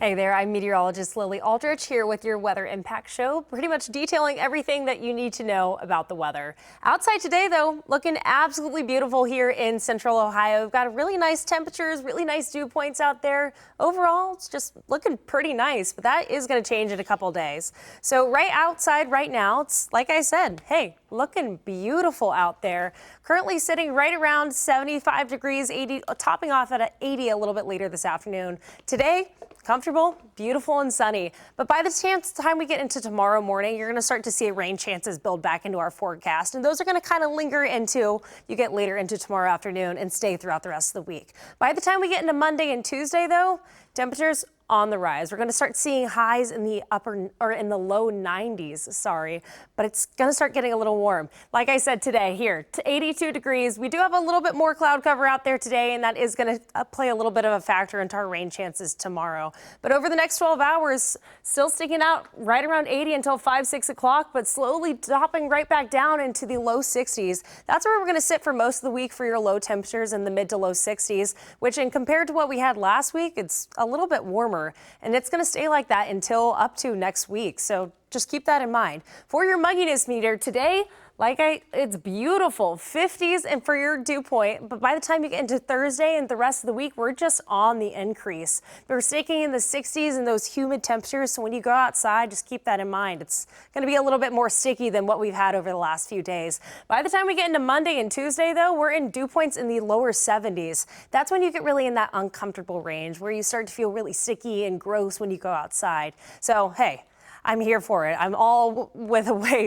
Hey there, I'm meteorologist Lily Aldrich here with your weather impact show, pretty much detailing everything that you need to know about the weather. Outside today, though, looking absolutely beautiful here in central Ohio. We've got really nice temperatures, really nice dew points out there. Overall, it's just looking pretty nice, but that is going to change in a couple days. So right outside right now, it's like I said, hey, looking beautiful out there. Currently sitting right around 75 degrees, 80, topping off at 80 a little bit later this afternoon. Today, comfortable, beautiful, and sunny. But by the time we get into tomorrow morning, you're going to start to see rain chances build back into our forecast. And those are going to kind of linger into you get later into tomorrow afternoon and stay throughout the rest of the week. By the time we get into Monday and Tuesday, though, temperatures on the rise. We're going to start seeing highs in the low 90s, but it's going to start getting a little warm. Like I said today here, to 82 degrees. We do have a little bit more cloud cover out there today, and that is going to play a little bit of a factor into our rain chances tomorrow. But over the next 12 hours, still sticking out right around 80 until 6 o'clock, but slowly dropping right back down into the low 60s. That's where we're going to sit for most of the week for your low temperatures in the mid to low 60s, which in compared to what we had last week, it's a little bit warmer. And it's going to stay like that until up to next week. So just keep that in mind. For your mugginess meter today, it's beautiful, 50s and for your dew point. But by the time you get into Thursday and the rest of the week, we're just on the increase. We're sticking in the 60s and those humid temperatures. So when you go outside, just keep that in mind. It's going to be a little bit more sticky than what we've had over the last few days. By the time we get into Monday and Tuesday, though, we're in dew points in the lower 70s. That's when you get really in that uncomfortable range where you start to feel really sticky and gross when you go outside. So, hey, I'm here for it. I'm all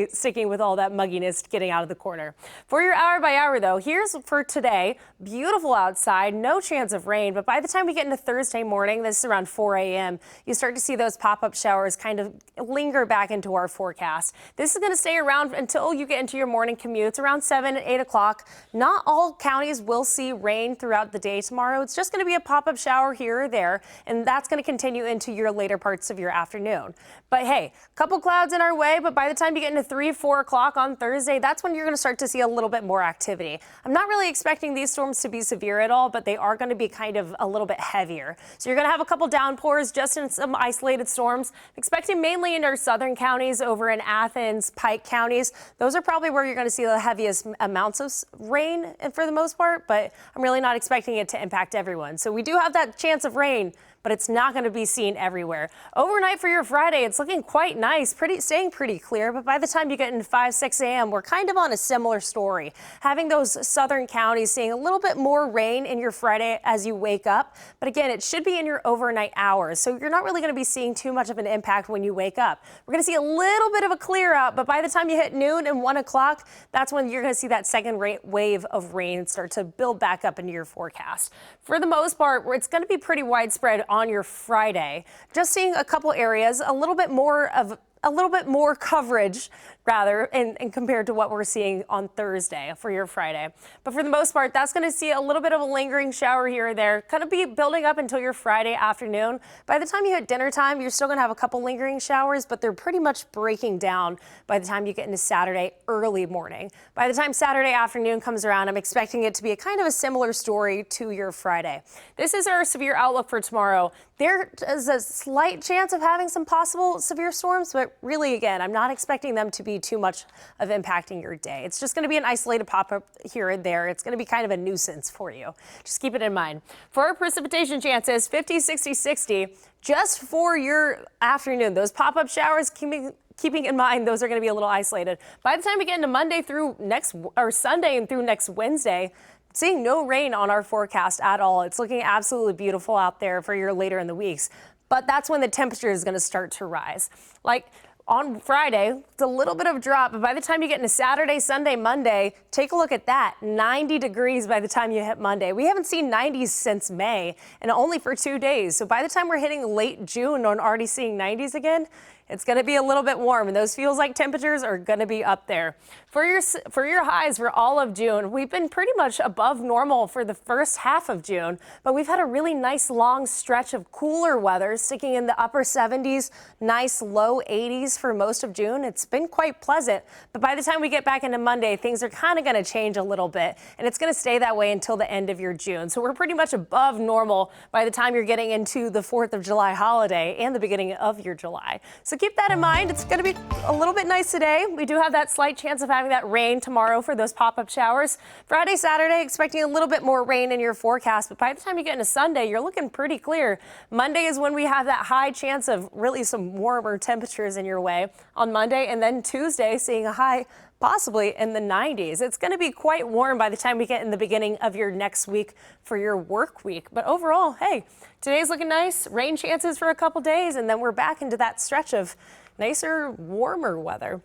sticking with all that mugginess getting out of the corner. For your hour by hour, though, here's for today. Beautiful outside, no chance of rain. But by the time we get into Thursday morning, this is around 4 a.m., you start to see those pop-up showers kind of linger back into our forecast. This is going to stay around until you get into your morning commutes around 7 and 8 o'clock. Not all counties will see rain throughout the day tomorrow. It's just going to be a pop-up shower here or there, and that's going to continue into your later parts of your afternoon. But hey, a couple clouds in our way, but by the time you get into 3, 4 o'clock on Thursday, that's when you're going to start to see a little bit more activity. I'm not really expecting these storms to be severe at all, but they are going to be kind of a little bit heavier. So you're going to have a couple downpours just in some isolated storms, expecting mainly in our southern counties over in Athens, Pike counties. Those are probably where you're going to see the heaviest amounts of rain for the most part, but I'm really not expecting it to impact everyone. So we do have that chance of rain, but it's not going to be seen everywhere. Overnight for your Friday, it's looking quite nice, staying pretty clear, but by the time you get into 5, 6 a.m., we're kind of on a similar story. Having those southern counties seeing a little bit more rain in your Friday as you wake up, but again, it should be in your overnight hours, so you're not really going to be seeing too much of an impact when you wake up. We're going to see a little bit of a clear out, but by the time you hit noon and 1 o'clock, that's when you're going to see that second wave of rain start to build back up into your forecast. For the most part, it's going to be pretty widespread on your Friday. Just seeing a couple areas, a little bit more coverage rather, and compared to what we're seeing on Thursday for your Friday. But for the most part, that's going to see a little bit of a lingering shower here or there, kind of be building up until your Friday afternoon. By the time you hit dinner time, you're still going to have a couple lingering showers, but they're pretty much breaking down by the time you get into Saturday early morning. By the time Saturday afternoon comes around, I'm expecting it to be a kind of a similar story to your Friday. This is our severe outlook for tomorrow. There is a slight chance of having some possible severe storms, but really, again, I'm not expecting them to be too much of impacting your day. It's just going to be an isolated pop-up here and there. It's going to be kind of a nuisance for you. Just keep it in mind. For our precipitation chances, 50, 60, 60, just for your afternoon. Those pop-up showers, keeping in mind those are going to be a little isolated. By the time we get into Sunday and through next Wednesday, seeing no rain on our forecast at all. It's looking absolutely beautiful out there for your later in the weeks. But that's when the temperature is going to start to rise. Like on Friday, it's a little bit of a drop, but by the time you get into Saturday, Sunday, Monday, take a look at that. 90 degrees by the time you hit Monday. We haven't seen 90s since May, and only for 2 days. So by the time we're hitting late June and already seeing 90s again, It's going to be a little bit warm, and those feels like temperatures are going to be up there. For your highs for all of June, we've been pretty much above normal for the first half of June, but we've had a really nice long stretch of cooler weather sticking in the upper 70s, nice low 80s for most of June. It's been quite pleasant, but by the time we get back into Monday, things are kind of going to change a little bit, and it's going to stay that way until the end of your June. So we're pretty much above normal by the time you're getting into the 4th of July holiday and the beginning of your July. So keep that in mind. It's going to be a little bit nice today. We do have that slight chance of having that rain tomorrow for those pop-up showers. Friday, Saturday, expecting a little bit more rain in your forecast, but by the time you get into Sunday, you're looking pretty clear. Monday is when we have that high chance of really some warmer temperatures in your way on Monday, and then Tuesday seeing a high possibly in the 90s. It's going to be quite warm by the time we get in the beginning of your next week for your work week. But overall, hey, today's looking nice. Rain chances for a couple days, and then we're back into that stretch of nicer, warmer weather.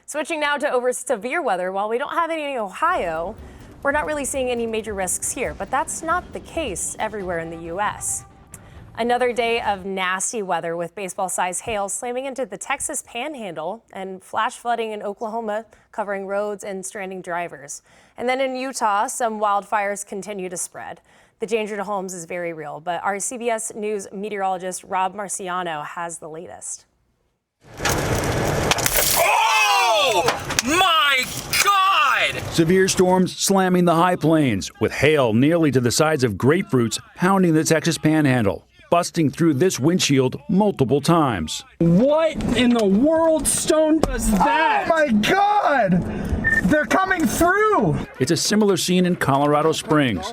Switching now to over severe weather. While we don't have any in Ohio, we're not really seeing any major risks here, but that's not the case everywhere in the U.S. Another day of nasty weather with baseball-sized hail slamming into the Texas Panhandle and flash flooding in Oklahoma, covering roads and stranding drivers. And then in Utah, some wildfires continue to spread. The danger to homes is very real, but our CBS News meteorologist Rob Marciano has the latest. Oh my God! Severe storms slamming the high plains, with hail nearly to the size of grapefruits pounding the Texas Panhandle, busting through this windshield multiple times. What in the world stone does that? Oh my God! They're coming through! It's a similar scene in Colorado Springs.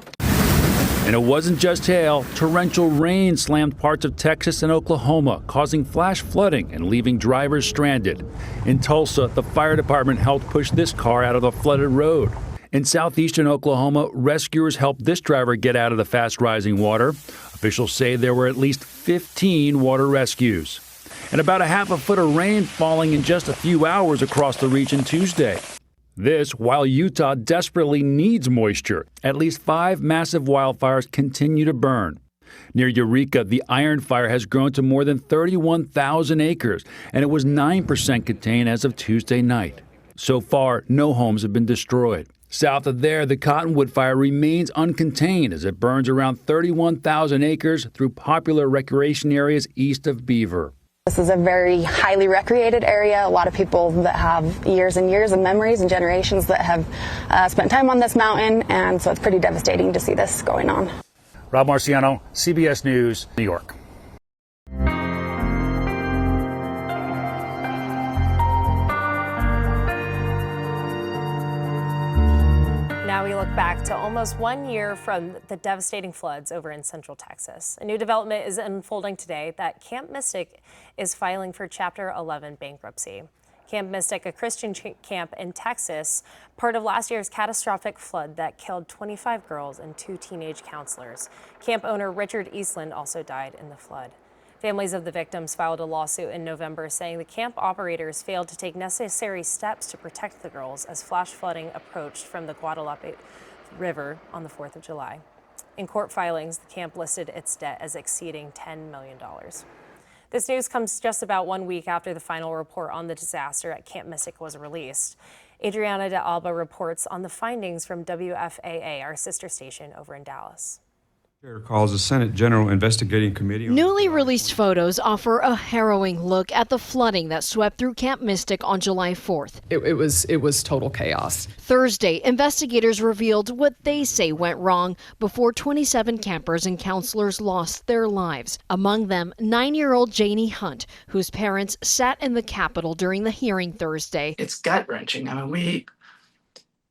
And it wasn't just hail. Torrential rain slammed parts of Texas and Oklahoma, causing flash flooding and leaving drivers stranded. In Tulsa, the fire department helped push this car out of the flooded road. In southeastern Oklahoma, rescuers helped this driver get out of the fast-rising water. Officials say there were at least 15 water rescues. And about a half a foot of rain falling in just a few hours across the region Tuesday. This while Utah desperately needs moisture. At least 5 massive wildfires continue to burn. Near Eureka, the iron fire has grown to more than 31,000 acres, and it was 9% contained as of Tuesday night. So far, no homes have been destroyed. South of there, the Cottonwood fire remains uncontained as it burns around 31,000 acres through popular recreation areas east of Beaver. This is a very highly recreated area. A lot of people that have years and years of memories and generations that have spent time on this mountain, and so it's pretty devastating to see this going on. Rob Marciano, CBS News, New York. Now we look back to almost 1 year from the devastating floods over in Central Texas. A new development is unfolding today that Camp Mystic is filing for Chapter 11 bankruptcy. Camp Mystic, a Christian camp in Texas, part of last year's catastrophic flood that killed 25 girls and 2 teenage counselors. Camp owner Richard Eastland also died in the flood. Families of the victims filed a lawsuit in November saying the camp operators failed to take necessary steps to protect the girls as flash flooding approached from the Guadalupe River on the 4th of July. In court filings, the camp listed its debt as exceeding $10 million. This news comes just about 1 week after the final report on the disaster at Camp Mystic was released. Adriana de Alba reports on the findings from WFAA, our sister station over in Dallas. Calls the Senate General Investigating Committee. Newly released photos offer a harrowing look at the flooding that swept through Camp Mystic on July 4th. It was total chaos. Thursday, investigators revealed what they say went wrong before 27 campers and counselors lost their lives. Among them, 9-year-old Janie Hunt, whose parents sat in the Capitol during the hearing Thursday. It's gut-wrenching. I mean,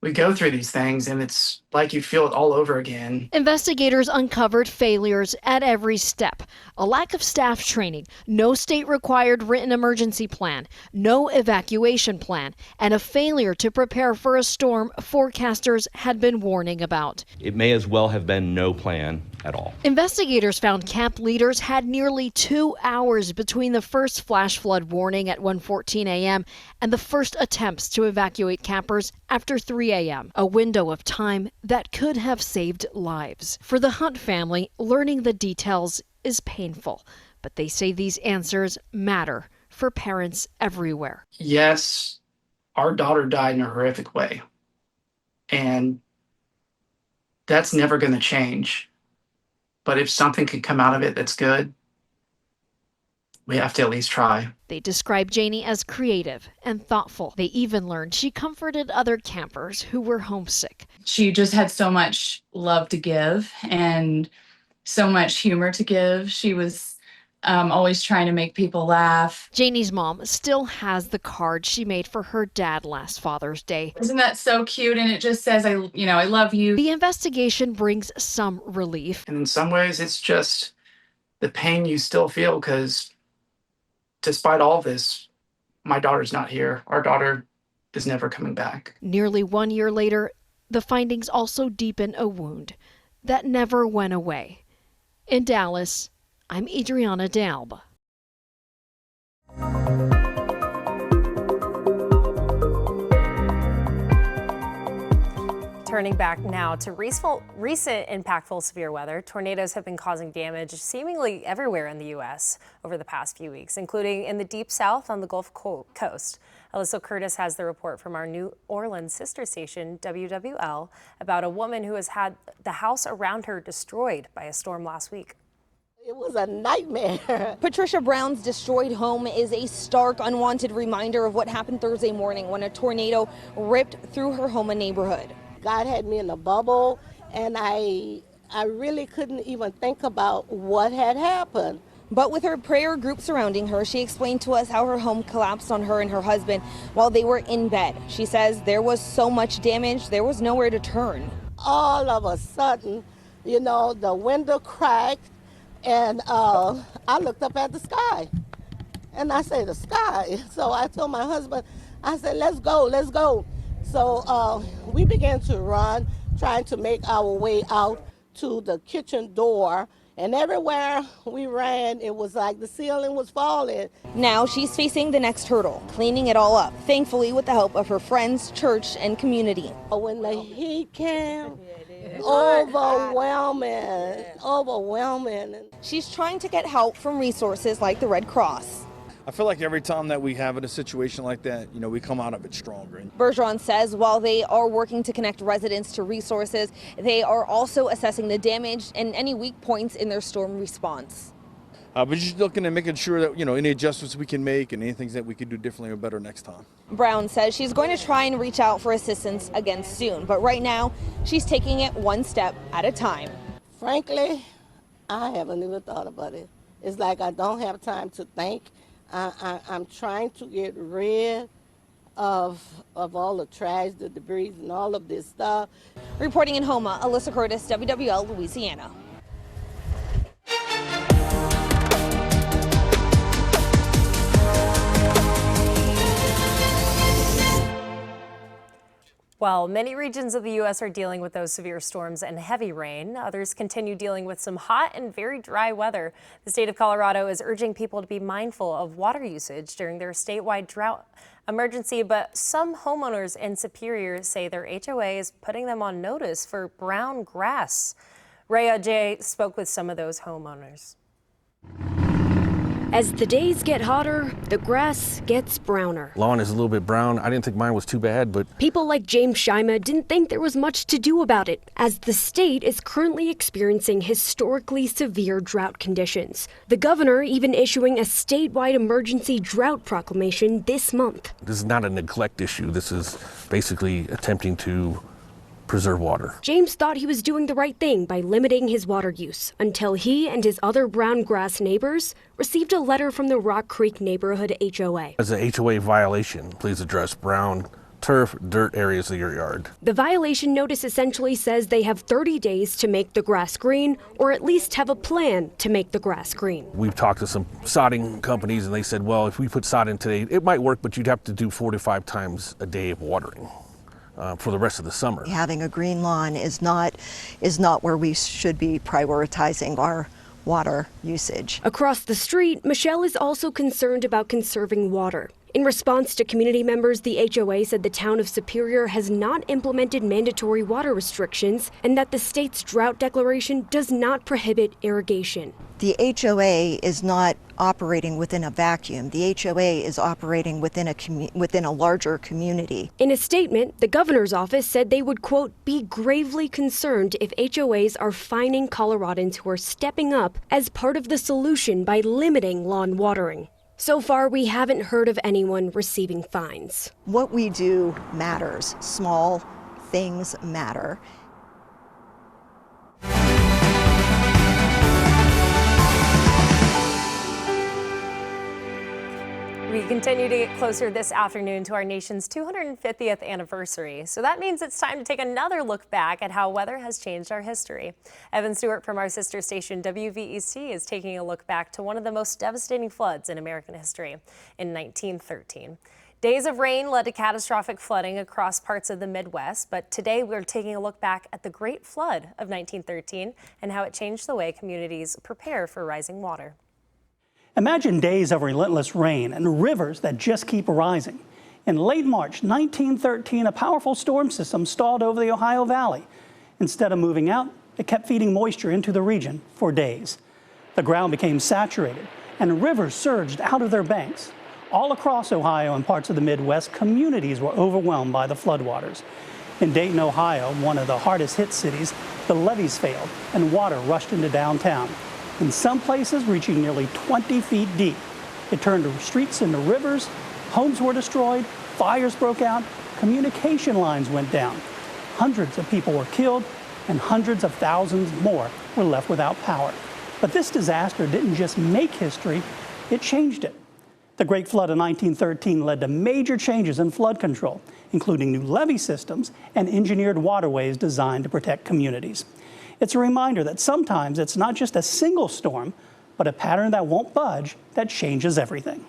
we go through these things and it's like you feel it all over again. Investigators uncovered failures at every step. A lack of staff training, no state-required written emergency plan, no evacuation plan, and a failure to prepare for a storm forecasters had been warning about. It may as well have been no plan at all. Investigators found camp leaders had nearly 2 hours between the first flash flood warning at 1:14 a.m. and the first attempts to evacuate campers after 3 a.m., a window of time that could have saved lives. For the Hunt family, learning the details is painful, but they say these answers matter for parents everywhere. Yes, our daughter died in a horrific way, and that's never going to change. But if something can come out of it that's good, we have to at least try. They describe Janie as creative and thoughtful. They even learned she comforted other campers who were homesick. She just had so much love to give and so much humor to give. She was always trying to make people laugh. Janie's mom still has the card she made for her dad last Father's Day. Isn't that so cute? And it just says, I love you. The investigation brings some relief. And in some ways, it's just the pain you still feel because despite all this, my daughter's not here. Our daughter is never coming back. Nearly 1 year later, the findings also deepen a wound that never went away. In Dallas, I'm Adriana Dalb. Turning back now to recent impactful severe weather, tornadoes have been causing damage seemingly everywhere in the U.S. over the past few weeks, including in the deep south on the Gulf Coast. Alyssa Curtis has the report from our New Orleans sister station, WWL, about a woman who has had the house around her destroyed by a storm last week. It was a nightmare. Patricia Brown's destroyed home is a stark, unwanted reminder of what happened Thursday morning when a tornado ripped through her home and neighborhood. God had me in a bubble, and I really couldn't even think about what had happened. But with her prayer group surrounding her, she explained to us how her home collapsed on her and her husband while they were in bed. She says there was so much damage, there was nowhere to turn. All of a sudden, the window cracked, and I looked up at the sky. And I said, the sky? So I told my husband, I said, let's go. So we began to run, trying to make our way out to the kitchen door. And everywhere we ran, it was like the ceiling was falling. Now she's facing the next hurdle, cleaning it all up, thankfully with the help of her friends, church, and community. When the heat came, overwhelming. She's trying to get help from resources like the Red Cross. I feel like every time that we have a situation like that, we come out of it stronger. Bergeron says while they are working to connect residents to resources, they are also assessing the damage and any weak points in their storm response. But just looking at making sure that, any adjustments we can make and any things that we could do differently or better next time. Brown says she's going to try and reach out for assistance again soon, but right now she's taking it one step at a time. Frankly, I haven't even thought about it. It's like I don't have time to think. I'm trying to get rid of all the trash, the debris, and all of this stuff. Reporting in Houma, Alyssa Curtis, WWL, Louisiana. While many regions of the U.S. are dealing with those severe storms and heavy rain, others continue dealing with some hot and very dry weather. The state of Colorado is urging people to be mindful of water usage during their statewide drought emergency, but some homeowners in Superior say their HOA is putting them on notice for brown grass. Rhea J. spoke with some of those homeowners. As the days get hotter, the grass gets browner. Lawn is a little bit brown. I didn't think mine was too bad, but people like James Shima didn't think there was much to do about it, as the state is currently experiencing historically severe drought conditions. The governor even issuing a statewide emergency drought proclamation this month. This is not a neglect issue. This is basically attempting to preserve water. James thought he was doing the right thing by limiting his water use until he and his other brown grass neighbors received a letter from the Rock Creek Neighborhood HOA. As a HOA violation, please address brown turf, dirt areas of your yard. The violation notice essentially says they have 30 days to make the grass green, or at least have a plan to make the grass green. We've talked to some sodding companies and they said, well, if we put sod in today, it might work, but you'd have to do 4 to 5 times a day of watering. For the rest of the summer. Having a green lawn is not where we should be prioritizing our water usage. Across the street, Michelle is also concerned about conserving water. In response to community members, the HOA said the town of Superior has not implemented mandatory water restrictions and that the state's drought declaration does not prohibit irrigation. The HOA is not operating within a vacuum. The HOA is operating within a larger community. In a statement, the governor's office said they would, quote, be gravely concerned if HOAs are fining Coloradans who are stepping up as part of the solution by limiting lawn watering. So far, we haven't heard of anyone receiving fines. What we do matters. Small things matter. We continue to get closer this afternoon to our nation's 250th anniversary. So that means it's time to take another look back at how weather has changed our history. Evan Stewart from our sister station WVEC is taking a look back to one of the most devastating floods in American history in 1913. Days of rain led to catastrophic flooding across parts of the Midwest, but today we're taking a look back at the Great Flood of 1913 and how it changed the way communities prepare for rising water. Imagine days of relentless rain and rivers that just keep rising. In late March 1913, a powerful storm system stalled over the Ohio Valley. Instead of moving out, it kept feeding moisture into the region for days. The ground became saturated and rivers surged out of their banks. All across Ohio and parts of the Midwest, communities were overwhelmed by the floodwaters. In Dayton, Ohio, one of the hardest hit cities, the levees failed and water rushed into downtown. In some places reaching nearly 20 feet deep. It turned streets into rivers, homes were destroyed, fires broke out, communication lines went down. Hundreds of people were killed and hundreds of thousands more were left without power. But this disaster didn't just make history, it changed it. The Great Flood of 1913 led to major changes in flood control, including new levee systems and engineered waterways designed to protect communities. It's a reminder that sometimes it's not just a single storm, but a pattern that won't budge that changes everything.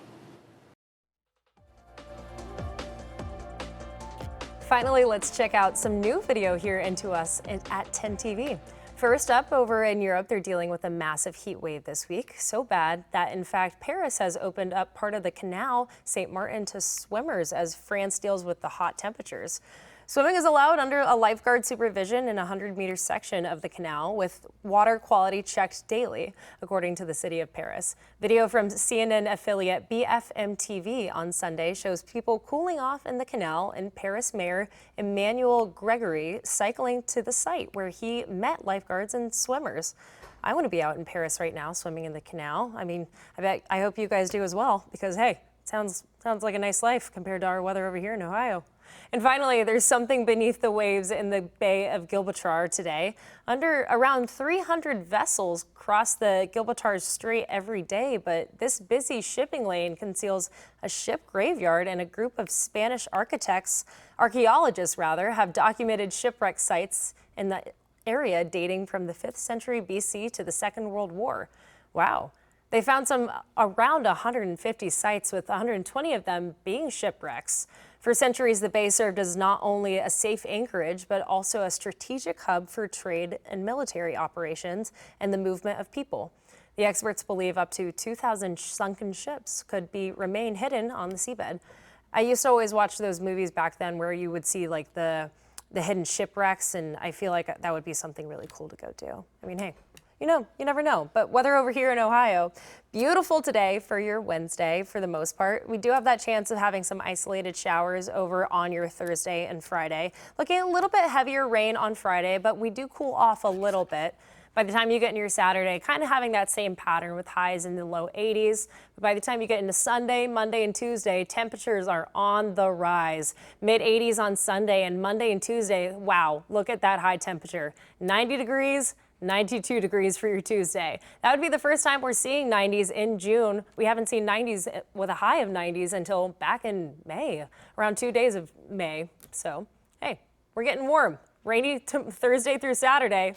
Finally, let's check out some new video here into us at 10 TV. First up, over in Europe, they're dealing with a massive heat wave this week. So bad that, in fact, Paris has opened up part of the canal St. Martin to swimmers as France deals with the hot temperatures. Swimming is allowed under a lifeguard supervision in a 100-meter section of the canal with water quality checked daily, according to the city of Paris. Video from CNN affiliate BFM TV on Sunday shows people cooling off in the canal and Paris Mayor Emmanuel Gregory cycling to the site where he met lifeguards and swimmers. I want to be out in Paris right now swimming in the canal. I mean, I hope you guys do as well because, hey, it sounds like a nice life compared to our weather over here in Ohio. And finally, there's something beneath the waves in the Bay of Gibraltar today. Around 300 vessels cross the Gibraltar Strait every day, but this busy shipping lane conceals a ship graveyard, and a group of Spanish archaeologists have documented shipwreck sites in the area dating from the 5th century BC to the Second World War. Wow. They found around 150 sites, with 120 of them being shipwrecks. For centuries, the bay served as not only a safe anchorage, but also a strategic hub for trade and military operations and the movement of people. The experts believe up to 2,000 sunken ships could remain hidden on the seabed. I used to always watch those movies back then where you would see like the hidden shipwrecks, and I feel like that would be something really cool to go do. I mean, hey. You never know. But weather over here in Ohio, beautiful today for your Wednesday for the most part. We do have that chance of having some isolated showers over on your Thursday and Friday. Looking at a little bit heavier rain on Friday, but we do cool off a little bit. By the time you get into your Saturday, kind of having that same pattern with highs in the low 80s. But by the time you get into Sunday, Monday, and Tuesday, temperatures are on the rise. Mid 80s on Sunday, and Monday and Tuesday, wow, look at that high temperature. 90 degrees. 92 degrees for your Tuesday. That would be the first time we're seeing 90s in June. We haven't seen 90s with a high of 90s until back in May, around 2 days of May. So, hey, we're getting warm. Rainy Thursday through Saturday.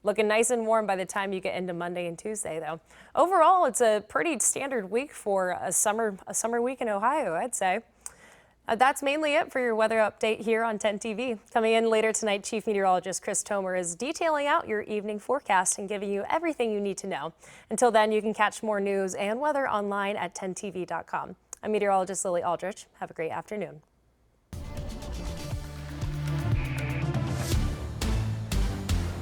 Looking nice and warm by the time you get into Monday and Tuesday, though. Overall, it's a pretty standard week for a summer week in Ohio, I'd say. That's mainly it for your weather update here on 10 TV. Coming in later tonight, Chief Meteorologist Chris Tomer is detailing out your evening forecast and giving you everything you need to know. Until then, you can catch more news and weather online at 10tv.com. I'm meteorologist Lily Aldrich. Have a great afternoon.